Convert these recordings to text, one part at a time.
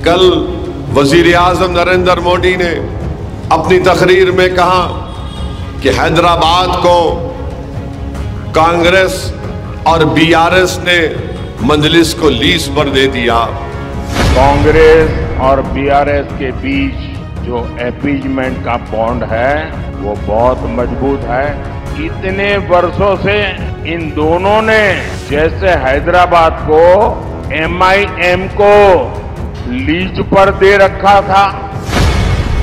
कल वजीर आज़म नरेंद्र मोदी ने अपनी तकरीर में कहा कि हैदराबाद को कांग्रेस और बीआरएस ने मजलिस को लीज पर दे दिया। कांग्रेस और बीआरएस के बीच जो अपीजमेंट का बॉन्ड है वो बहुत मजबूत है। इतने वर्षों से इन दोनों ने जैसे हैदराबाद को एमआईएम को लीज पर दे रखा था।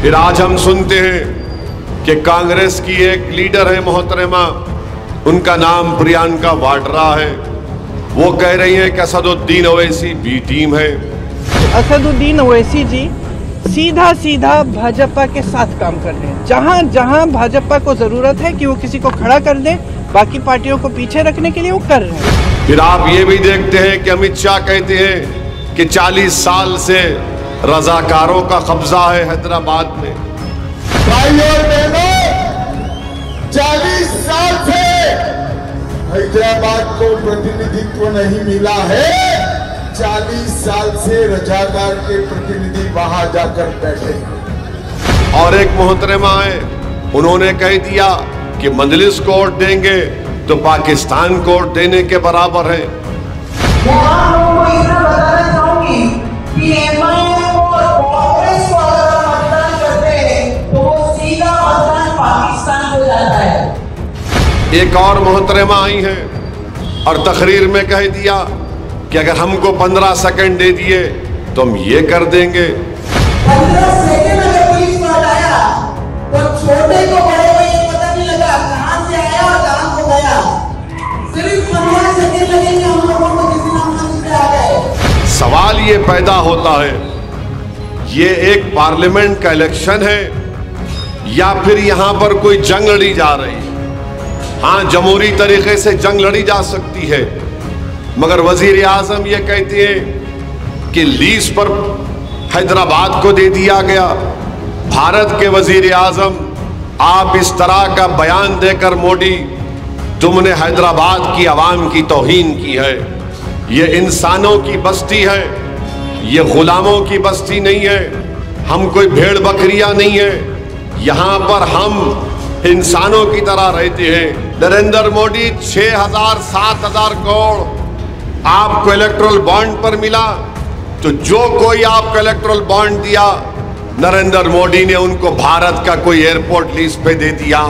फिर आज हम सुनते हैं कि कांग्रेस की एक लीडर है मोहतरमा, उनका नाम प्रियंका वाड्रा है। वो कह रही है कि असदुद्दीन ओवैसी बी टीम है। असदुद्दीन ओवैसी जी सीधा सीधा भाजपा के साथ काम कर रहे हैं। जहां जहां भाजपा को जरूरत है कि वो किसी को खड़ा कर दे, बाकी पार्टियों को पीछे रखने के लिए वो कर रहे हैं। फिर आप ये भी देखते हैं कि अमित शाह कहते हैं कि 40 साल से रजाकारों का कब्जा है हैदराबाद में। भाइयों और बहनों, 40 साल से हैदराबाद को प्रतिनिधित्व नहीं मिला है। 40 साल से रजाकार के प्रतिनिधि वहां जाकर बैठे। और एक मोहतरमा है, उन्होंने कह दिया कि मजलिस को वोट देंगे तो पाकिस्तान को वोट देने के बराबर है। मैं आप लोगों को इतना बताना चाहूंगी कि एमआईएम और कांग्रेस को अगर मतदान करते हैं तो वो सीधा मतदान पाकिस्तान को जाता है। एक और मोहतरमा आई है और तकरीर में कह दिया कि अगर हमको 15 सेकंड दे दिए तो हम ये कर देंगे। 15 सेकंड अगर पुलिस को हटाया तो छोटे को बड़े को ये पता नहीं लगा कहां से आया और कहां को गया। सिर्फ 15 सेकंड लगेंगे हम लोगों को किसी ना किसी से आ गए। सवाल ये पैदा होता है, ये एक पार्लियामेंट का इलेक्शन है या फिर यहां पर कोई जंग लड़ी जा रही है। हाँ, जमहूरी तरीके से जंग लड़ी जा सकती है, मगर वजीर आजम ये कहते हैं कि लीज पर हैदराबाद को दे दिया गया। भारत के वजीर आजम, आप इस तरह का बयान देकर मोदी, तुमने हैदराबाद की आवाम की तौहीन की है। ये इंसानों की बस्ती है, ये गुलामों की बस्ती नहीं है। हम कोई भेड़ बकरियां नहीं है, यहाँ पर हम इंसानों की तरह रहते हैं। नरेंद्र मोदी 6,000 7,000 करोड़ आपको इलेक्ट्रल बॉन्ड पर मिला, तो जो कोई आपको इलेक्ट्रल बॉन्ड दिया, नरेंद्र मोदी ने उनको भारत का कोई एयरपोर्ट लीज पे दे दिया,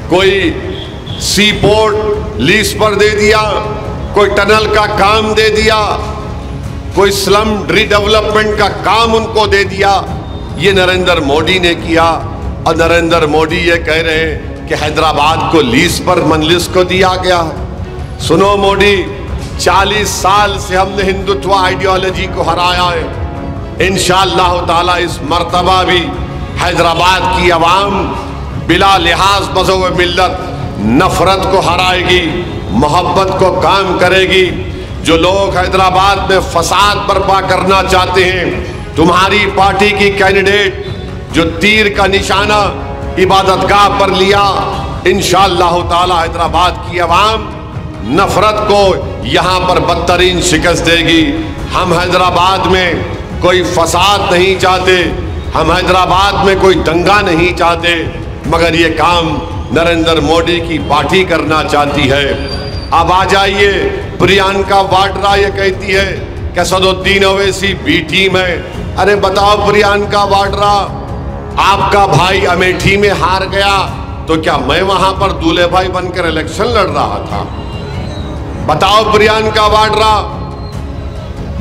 कोई सी पोर्ट लीज पर दे दिया, कोई टनल का काम दे दिया, कोई स्लम रीडेवलपमेंट का काम उनको दे दिया। ये नरेंद्र मोदी ने किया। और नरेंद्र मोदी ये कह रहे हैं कि हैदराबाद को लीज पर मजलिस को दिया गया है। सुनो मोदी, 40 साल से हमने हिंदुत्व आइडियोलॉजी को हराया है। इंशाअल्लाह ताला इस मर्तबा भी हैदराबाद की आवाम बिला लिहाज मज़हब मिल्लत नफरत को हराएगी, मोहब्बत को काम करेगी। जो लोग हैदराबाद में फसाद बर्पा करना चाहते हैं, तुम्हारी पार्टी की कैंडिडेट जो तीर का निशाना इबादतगाह पर लिया, इंशाअल्लाह ताला हैदराबाद की आवाम नफरत को यहाँ पर बदतरीन शिकस्त देगी। हम हैदराबाद में कोई फसाद नहीं चाहते, हम हैदराबाद में कोई दंगा नहीं चाहते, मगर ये काम नरेंद्र मोदी की पार्टी करना चाहती है। अब आ जाइए, प्रियंका वाड्रा ये कहती है कि असदुद्दीन ओवैसी बी टीम है। अरे बताओ प्रियंका वाड्रा, आपका भाई अमेठी में हार गया तो क्या मैं वहां पर दूल्हे भाई बनकर इलेक्शन लड़ रहा था? बताओ प्रियंका वाड्रा,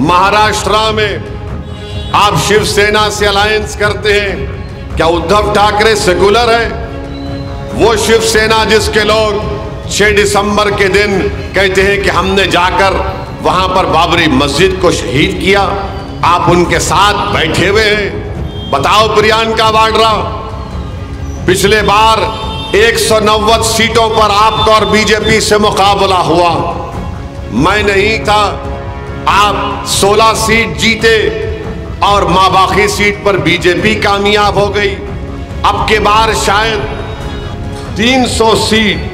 महाराष्ट्र में आप शिवसेना से अलायंस करते हैं, क्या उद्धव ठाकरे सेकुलर है? वो शिवसेना जिसके लोग 6 दिसंबर के दिन कहते हैं कि हमने जाकर वहां पर बाबरी मस्जिद को शहीद किया, आप उनके साथ बैठे हुए हैं। बताओ प्रियंका वाड्रा, पिछले बार 190 सीटों पर आपका और बीजेपी से मुकाबला हुआ, मैं नहीं था, आप 16 सीट जीते और मां बाकी सीट पर बीजेपी कामयाब हो गई। अब के बार शायद 300 सीट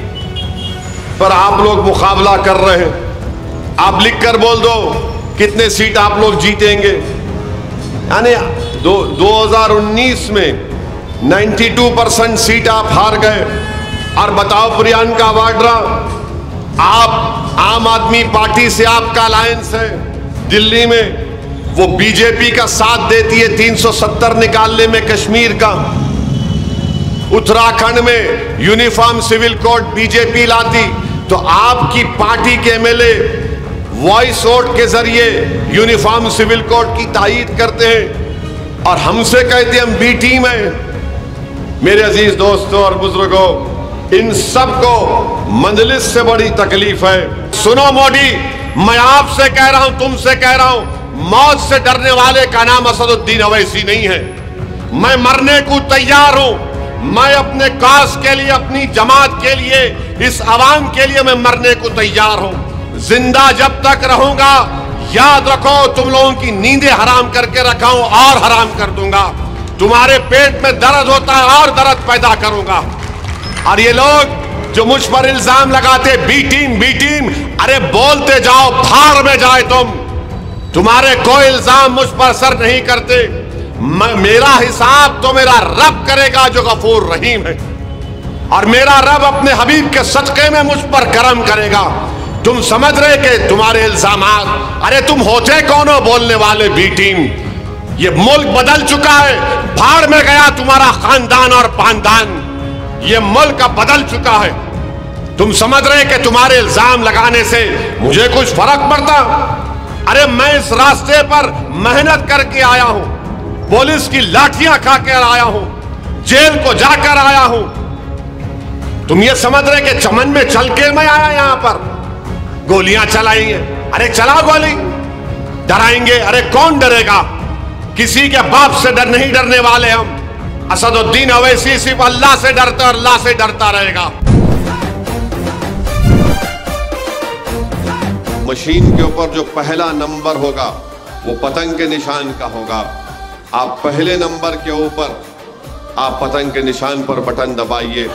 पर आप लोग मुकाबला कर रहे हैं। आप लिखकर बोल दो कितने सीट आप लोग जीतेंगे। यानी 2019 में 92% सीट आप हार गए। और बताओ प्रियंका वाड्रा, आप आम आदमी पार्टी से आपका अलायंस है दिल्ली में, वो बीजेपी का साथ देती है 370 निकालने में कश्मीर का। उत्तराखंड में यूनिफॉर्म सिविल कोड बीजेपी लाती तो आपकी पार्टी के एमएलए वॉइस वोट के जरिए यूनिफॉर्म सिविल कोड की तायीद करते हैं और हमसे कहते हैं हम बी टीम है। मेरे अजीज दोस्तों और बुजुर्गों, इन सब को मंजलिस से बड़ी तकलीफ है। सुनो मोदी, मैं आपसे कह रहा हूं, तुमसे कह रहा हूं, मौत से डरने वाले का नाम असदुद्दीन अवैसी नहीं है। मैं मरने को तैयार हूं। मैं अपने काज के लिए, अपनी जमात के लिए, इस आवाम के लिए मैं मरने को तैयार हूं। जिंदा जब तक रहूंगा, याद रखो, तुम लोगों की नींदें हराम करके रखा हूं और हराम कर दूंगा। तुम्हारे पेट में दर्द होता है और दर्द पैदा करूंगा। और ये लोग जो मुझ पर इल्जाम लगाते बी टीम, अरे बोलते जाओ, फाड़ में जाए तुम्हारे कोई इल्जाम मुझ पर असर नहीं करते। मेरा हिसाब तो मेरा रब करेगा जो गफूर रहीम है, और मेरा रब अपने हबीब के सदक़े में मुझ पर करम करेगा। तुम समझ रहे कि तुम्हारे इल्जामात, अरे तुम होते कौन हो बोलने वाले बी टीम? ये मुल्क बदल चुका है, भाड़ में गया तुम्हारा खानदान और पानदान। ये मुल्क अब बदल चुका है। तुम समझ रहे कि तुम्हारे इल्जाम लगाने से मुझे कुछ फर्क पड़ता? अरे मैं इस रास्ते पर मेहनत करके आया हूं, पुलिस की लाठियां खाकर आया हूं, जेल को जाकर आया हूं। तुम ये समझ रहे कि चमन में चल के मैं आया यहां पर? गोलियां चलाएंगे, अरे चलाओ गोली। डराएंगे, अरे कौन डरेगा? किसी के बाप से नहीं डरने वाले हम। असदुद्दीन अवैसी सिर्फ अल्लाह से डरता और अल्लाह से डरता रहेगा। मशीन के ऊपर जो पहला नंबर होगा वो पतंग के निशान का होगा। आप पहले नंबर के ऊपर आप पतंग के निशान पर बटन दबाइए।